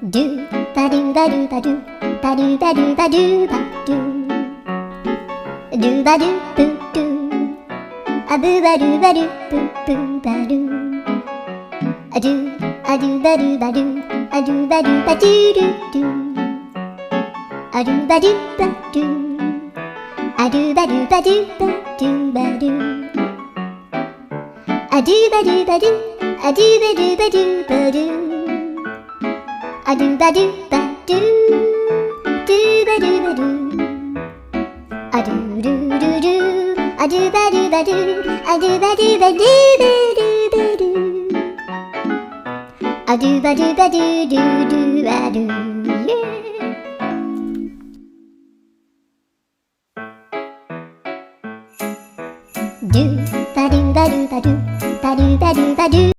ドゥバドゥバドゥバドゥバドゥバドゥバドゥバドゥドゥバドゥブドゥアブバドゥバドゥブブバドゥアドゥアドゥバドゥバドゥアドゥバドゥバドゥドゥドゥアドゥバドゥバドゥアドゥバドゥバドゥバドゥバドゥアドゥバドゥバドゥアドゥバドゥバドゥバドゥアドゥバドゥバドゥドゥバドゥバドゥアドゥルルルアドゥバドゥバドゥアドゥバドゥバドゥバドゥバドゥアドゥバドゥバドゥドゥドゥアドゥドゥバドゥバドゥバドゥ